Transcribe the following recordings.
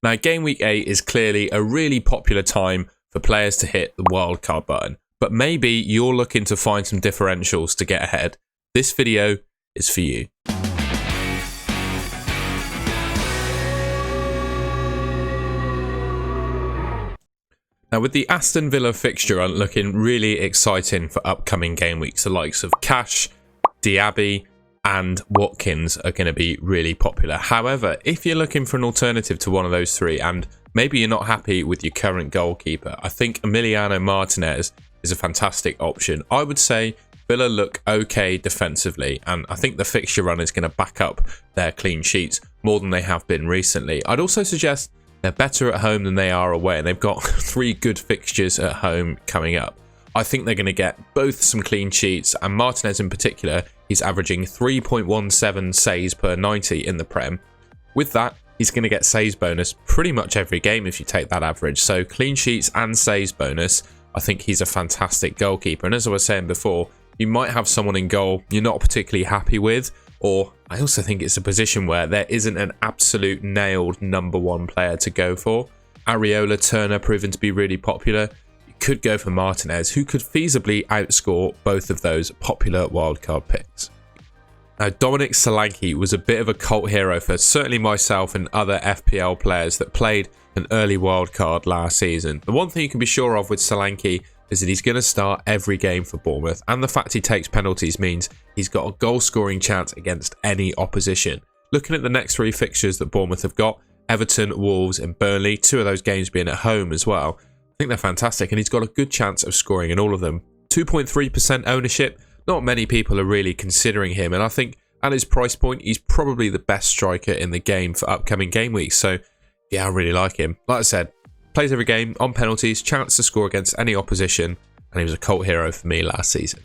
Now, Game Week 8 is clearly a really popular time for players to hit the wildcard button, but maybe you're looking to find some differentials to get ahead. This video is for you. Now, with the Aston Villa fixture run looking really exciting for upcoming game weeks, the likes of Cash, Diaby and Watkins are going to be really popular. However, if you're looking for an alternative to one of those three and maybe you're not happy with your current goalkeeper, I think Emiliano Martinez is a fantastic option. I would say Villa look okay defensively, and I think the fixture run is going to back up their clean sheets more than they have been recently. I'd also suggest they're better at home than they are away, and they've got 3 good fixtures at home coming up. I think they're going to get both some clean sheets, and Martinez in particular, he's averaging 3.17 saves per 90 in the Prem. With that, he's going to get saves bonus pretty much every game if you take that average. So clean sheets and saves bonus, I think he's a fantastic goalkeeper. And as I was saying before, you might have someone in goal you're not particularly happy with, or I also think it's a position where there isn't an absolute nailed #1 player to go for. Areola, Turner proven to be really popular. You could go for Martinez, who could feasibly outscore both of those popular wildcard picks. Now, Dominic Solanke was a bit of a cult hero for certainly myself and other FPL players that played an early wildcard last season. The one thing you can be sure of with Solanke is that he's going to start every game for Bournemouth, and the fact he takes penalties means he's got a goal scoring chance against any opposition. Looking at the next 3 fixtures that Bournemouth have got, Everton, Wolves and Burnley, 2 of those games being at home as well, I think they're fantastic, and he's got a good chance of scoring in all of them. 2.3% ownership, not many people are really considering him, and I think at his price point he's probably the best striker in the game for upcoming game weeks. So yeah, I really like him. Like I said, plays every game, on penalties, chance to score against any opposition, and he was a cult hero for me last season.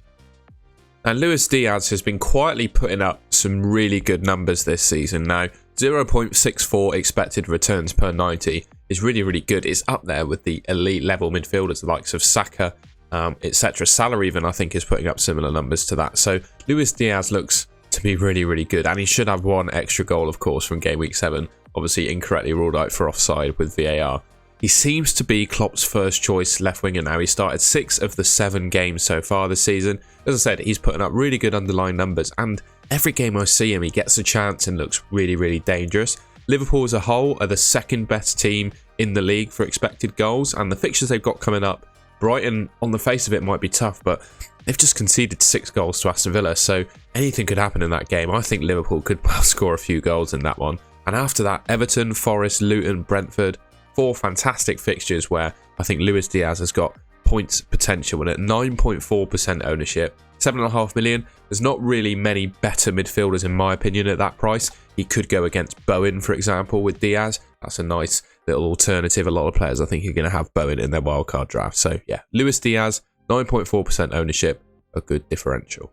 And Luis Diaz has been quietly putting up some really good numbers this season. Now, 0.64 expected returns per 90 is really, really good. It's up there with the elite level midfielders, the likes of Saka, etc. Salah even, I think, is putting up similar numbers to that. So Luis Diaz looks to be really, really good, and he should have 1 extra goal, of course, from game week 7. Obviously incorrectly ruled out for offside with VAR. He seems to be Klopp's first choice left winger now. He started 6 of the 7 games so far this season. As I said, he's putting up really good underlying numbers, and every game I see him, he gets a chance and looks really, really dangerous. Liverpool as a whole are the 2nd best team in the league for expected goals, and the fixtures they've got coming up, Brighton, on the face of it, might be tough, but they've just conceded 6 goals to Aston Villa, so anything could happen in that game. I think Liverpool could well score a few goals in that one. And after that, Everton, Forest, Luton, Brentford, 4 fantastic fixtures where I think Luis Diaz has got points potential, and at 9.4% ownership, 7.5 million, there's not really many better midfielders in my opinion at that price. He could go against Bowen, for example, with Diaz. That's a nice little alternative. A lot of players I think are going to have Bowen in their wildcard draft. So yeah, Luis Diaz, 9.4% ownership, a good differential.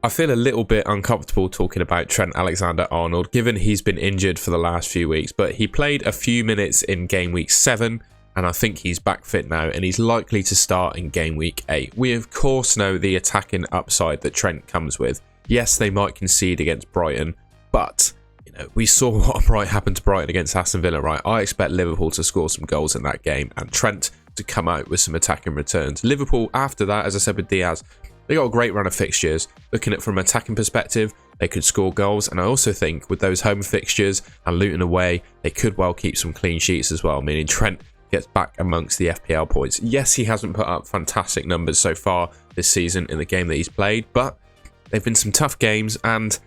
I feel a little bit uncomfortable talking about Trent Alexander-Arnold, given he's been injured for the last few weeks, but he played a few minutes in game week 7, and I think he's back fit now, and he's likely to start in game week 8. We of course know the attacking upside that Trent comes with. Yes, they might concede against Brighton, but you know, we saw what happened to Brighton against Aston Villa, right? I expect Liverpool to score some goals in that game, and Trent to come out with some attacking returns. Liverpool, after that, as I said with Diaz, they got a great run of fixtures. Looking at it from an attacking perspective, they could score goals, and I also think with those home fixtures and Luton away, they could well keep some clean sheets as well, meaning Trent gets back amongst the FPL points. Yes, he hasn't put up fantastic numbers so far this season in the game that he's played, but they've been some tough games, and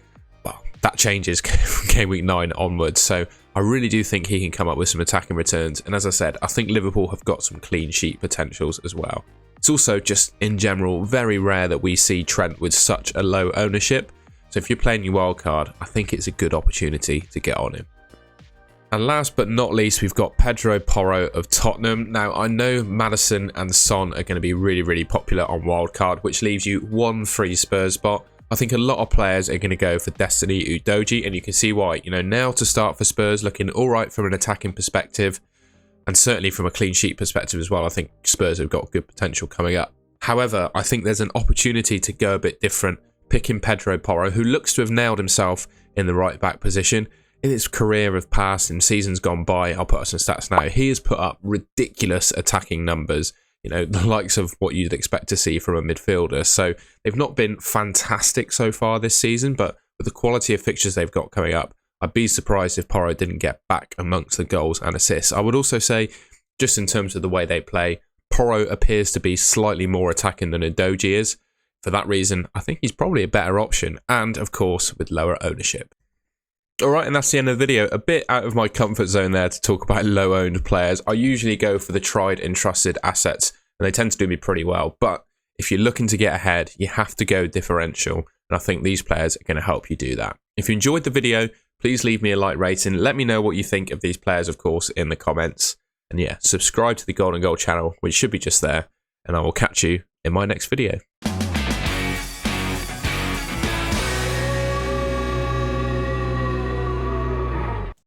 well, that changes from game week 9 onwards. So I really do think he can come up with some attacking returns, and as I said, I think Liverpool have got some clean sheet potentials as well. It's also just in general very rare that we see Trent with such a low ownership, so if you're playing your wildcard, I think it's a good opportunity to get on him. And last but not least, we've got Pedro Porro of Tottenham. Now, I know Maddison and Son are going to be really, really popular on wildcard, which leaves you 1 free Spurs spot. I think a lot of players are going to go for Destiny Udogie, and you can see why. You know, now to start for Spurs, looking all right from an attacking perspective, and certainly from a clean sheet perspective as well. I think Spurs have got good potential coming up. However, I think there's an opportunity to go a bit different, picking Pedro Porro, who looks to have nailed himself in the right back position. in his career of past, in seasons gone by, I'll put up some stats now, he has put up ridiculous attacking numbers, you know, the likes of what you'd expect to see from a midfielder. So they've not been fantastic so far this season, but with the quality of fixtures they've got coming up, I'd be surprised if Porro didn't get back amongst the goals and assists. I would also say, just in terms of the way they play, Porro appears to be slightly more attacking than Udogie is. For that reason, I think he's probably a better option, and of course, with lower ownership. Alright, and that's the end of the video. A bit out of my comfort zone there to talk about low-owned players. I usually go for the tried and trusted assets, and they tend to do me pretty well. But if you're looking to get ahead, you have to go differential, and I think these players are going to help you do that. If you enjoyed the video, please leave me a like rating. Let me know what you think of these players, of course, in the comments. And yeah, subscribe to the Golden Goal channel, which should be just there, and I will catch you in my next video.